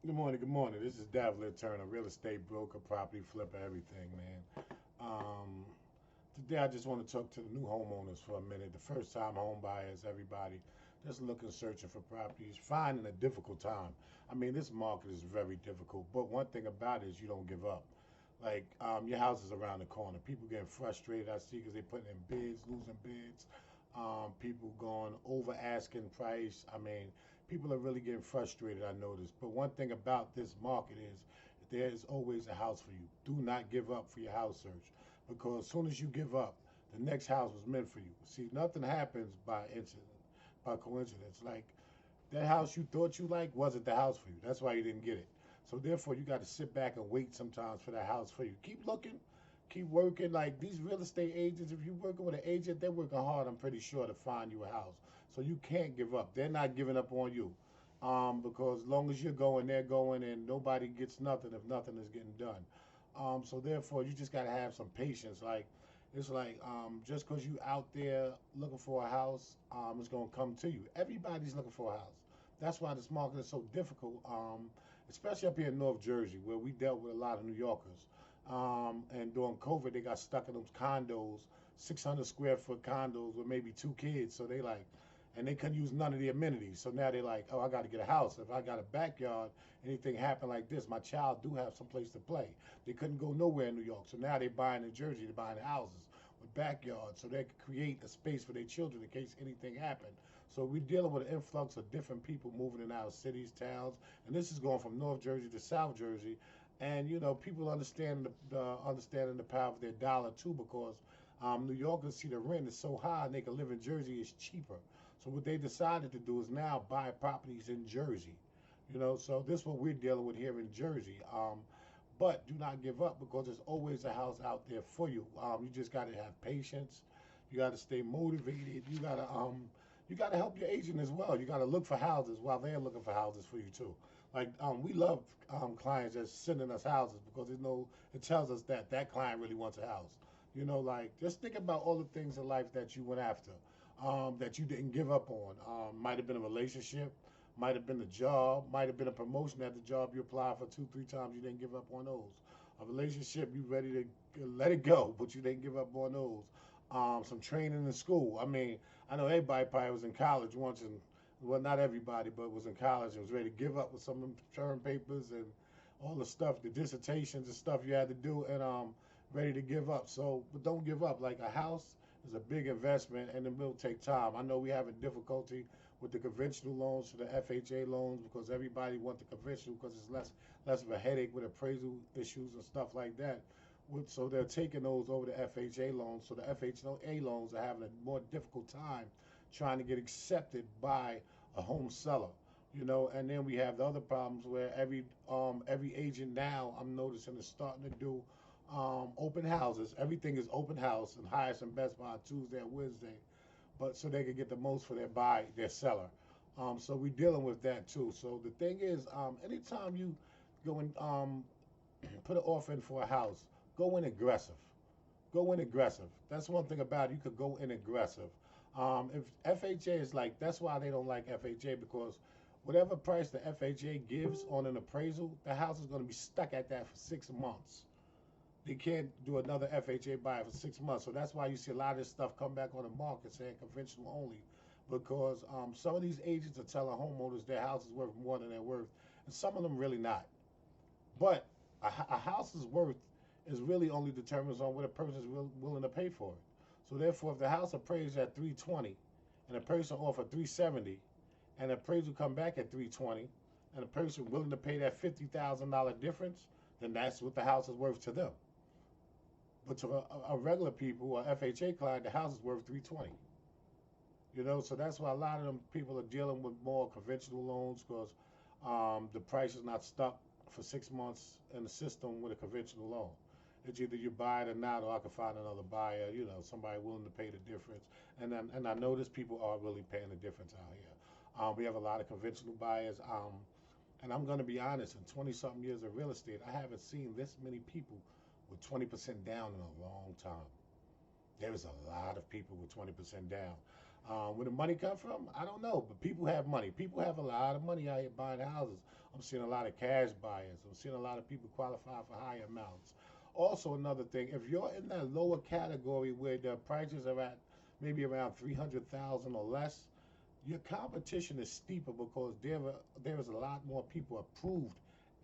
Good morning, good morning. This is Davielier Turner, real estate broker, property flipper, everything, man. Um, Today I just want to talk to the new homeowners for a minute. The first time home buyers, everybody just looking, searching for properties, finding a difficult time. I mean, this market is very difficult, but one thing about it is you don't give up. Like, your house is around the corner. People getting frustrated, I see, because they're putting in bids, losing bids. People going over asking price. I mean, people are really getting frustrated, I noticed. But one thing about this market is there is always a house for you. Do not give up for your house search, because as soon as you give up, the next house was meant for you. See, nothing happens by incident, by coincidence. Like, that house you thought you liked wasn't the house for you. That's why you didn't get it. So therefore, you got to sit back and wait sometimes for that house for you. Keep looking, keep working. Like these real estate agents, if you're working with an agent, they're working hard, I'm pretty sure, to find you a house. So you can't give up. They're not giving up on you. Because as long as you're going, they're going, and nobody gets nothing if nothing is getting done. So therefore, you just gotta have some patience. Like, it's like, just because you out there looking for a house, it's gonna come to you. Everybody's looking for a house. That's why this market is so difficult, especially up here in North Jersey, where we dealt with a lot of New Yorkers. And during COVID, they got stuck in those condos, 600 square foot condos with maybe two kids. So they like, and they couldn't use none of the amenities. So now they're like, oh, I got to get a house. If I got a backyard, anything happen like this, my child do have some place to play. They couldn't go nowhere in New York. So now they're buying in Jersey, they're buying houses with backyards so they could create a space for their children in case anything happened. So we're dealing with an influx of different people moving in our cities, towns, and this is going from North Jersey to South Jersey. And people understand understanding the power of their dollar too, because New Yorkers see the rent is so high and they can live in Jersey is cheaper. So what they decided to do is now buy properties in Jersey. So this is what we're dealing with here in Jersey. But do not give up, because there's always a house out there for you. You just got to have patience. You got to stay motivated. You got to help your agent as well. You got to look for houses while they're looking for houses for you too. Like, we love clients that's sending us houses, because it tells us that that client really wants a house. Like, just think about all the things in life that you went after, that you didn't give up on. Might have been a relationship, might have been a job, might have been a promotion at the job you applied for two, three times. You didn't give up on those. A relationship, you ready to let it go, but you didn't give up on those. Some training in school. I mean, I know everybody probably was in college once, and well, not everybody, but was in college and was ready to give up with some of them term papers and all the stuff, the dissertations and stuff you had to do, and ready to give up. So, but don't give up. Like, a house is a big investment, and it will take time. I know we having difficulty with the conventional loans to the FHA loans, because everybody want the conventional because it's less of a headache with appraisal issues and stuff like that. So they're taking those over to FHA loans. So the FHA loans are having a more difficult time trying to get accepted by a home seller. And then we have the other problems where every agent now, I'm noticing, is starting to do open houses. Everything is open house and highest and best by Tuesday and Wednesday, but so they can get the most for their seller. So we're dealing with that too. So the thing is, anytime you go and put an offer in for a house, go in aggressive. Go in aggressive. That's one thing about it. You could go in aggressive. If FHA is like, that's why they don't like FHA, because whatever price the FHA gives on an appraisal, the house is going to be stuck at that for 6 months. They can't do another FHA buy for 6 months. So that's why you see a lot of this stuff come back on the market saying conventional only, because some of these agents are telling homeowners their house is worth more than they're worth, and some of them really not. But a house's worth is really only determines on what a person is willing to pay for it. So therefore, if the house appraised at 320 and a person offered 370, and the appraiser come back at 320, and a person willing to pay that $50,000 difference, then that's what the house is worth to them. But to a regular people or FHA client, the house is worth 320. So that's why a lot of them people are dealing with more conventional loans, because the price is not stuck for 6 months in the system with a conventional loan. It's either you buy it or not, or I can find another buyer, somebody willing to pay the difference. And I notice people are really paying the difference out here. We have a lot of conventional buyers. And I'm going to be honest, in 20 something years of real estate, I haven't seen this many people with 20% down in a long time. There's a lot of people with 20% down. Where the money come from, I don't know. But people have money. People have a lot of money out here buying houses. I'm seeing a lot of cash buyers. I'm seeing a lot of people qualify for higher amounts. Also, another thing, if you're in that lower category where the prices are at maybe around 300,000 or less, your competition is steeper because there is a lot more people approved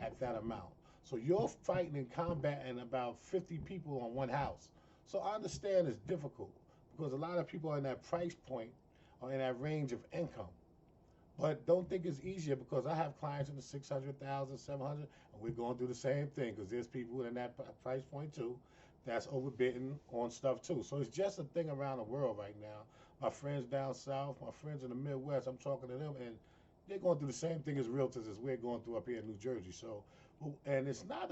at that amount. So you're fighting and combating about 50 people on one house. So I understand it's difficult because a lot of people are in that price point or in that range of income. But don't think it's easier because I have clients in the 600,000, 700, and we're going through the same thing because there's people in that price point too that's overbidding on stuff too. So it's just a thing around the world right now. My friends down south, my friends in the Midwest, I'm talking to them, and they're going through the same thing as realtors as we're going through up here in New Jersey. So, and it's not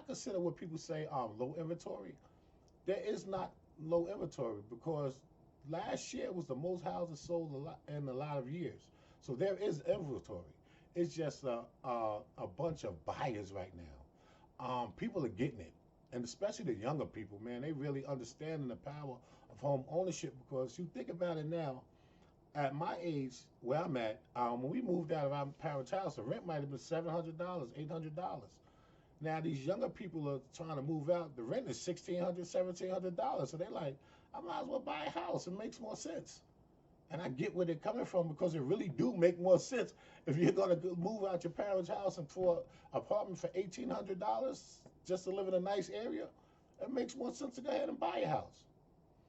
considered what people say low inventory. There is not low inventory because last year was the most houses sold in a lot of years. So there is inventory. It's just a bunch of buyers right now. People are getting it, and especially the younger people, man, they really understanding the power of home ownership because you think about it now. At my age, where I'm at, when we moved out of our parents' house, the rent might have been $700, $800. Now these younger people are trying to move out. The rent is $1,600, $1,700. So they're like, I might as well buy a house. It makes more sense. And I get where they're coming from because it really do make more sense. If you're gonna move out your parents' house and for an apartment for $1,800 just to live in a nice area, it makes more sense to go ahead and buy a house.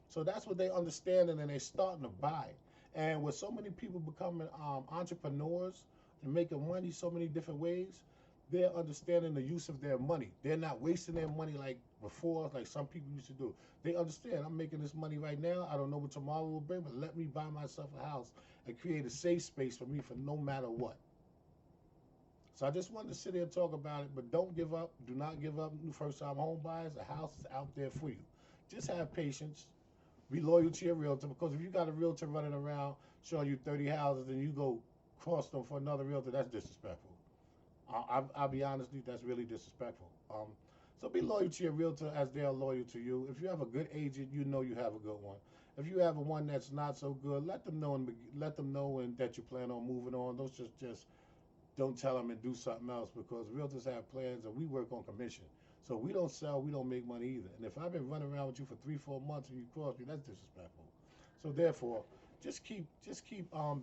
So that's what they understanding and they're starting to buy. And with so many people becoming entrepreneurs and making money so many different ways, they're understanding the use of their money. They're not wasting their money like before, like some people used to do. They understand, I'm making this money right now. I don't know what tomorrow will bring, but let me buy myself a house and create a safe space for me for no matter what. So I just wanted to sit here and talk about it, but don't give up. Do not give up. New first-time home buyers, the house is out there for you. Just have patience. Be loyal to your realtor because if you got a realtor running around showing you 30 houses and you go cross them for another realtor, that's disrespectful. I'll be honest with you, that's really disrespectful. So be loyal to your realtor as they are loyal to you. If you have a good agent, you know you have a good one. If you have a one that's not so good, let them know and that you plan on moving on. Don't just don't tell them and do something else because realtors have plans and we work on commission. So we don't sell, we don't make money either. And if I've been running around with you for 3-4 months and you cross me, that's disrespectful. So therefore, just keep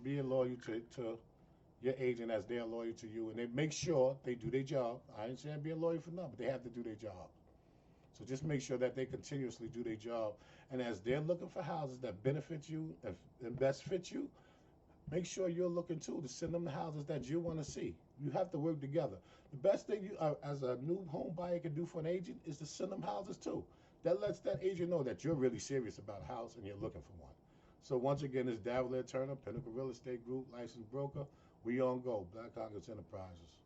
being loyal to your agent as they're loyal to you, and they make sure they do their job. I ain't saying being loyal for nothing, but they have to do their job. So just make sure that they continuously do their job. And as they're looking for houses that benefit you and best fit you, make sure you're looking too to send them the houses that you want to see. You have to work together. The best thing you, as a new home buyer, can do for an agent is to send them houses too. That lets that agent know that you're really serious about a house and you're looking for one. So once again, it's Davielier Turner, Pinnacle Real Estate Group, licensed broker. We on go, Black Congress Enterprises.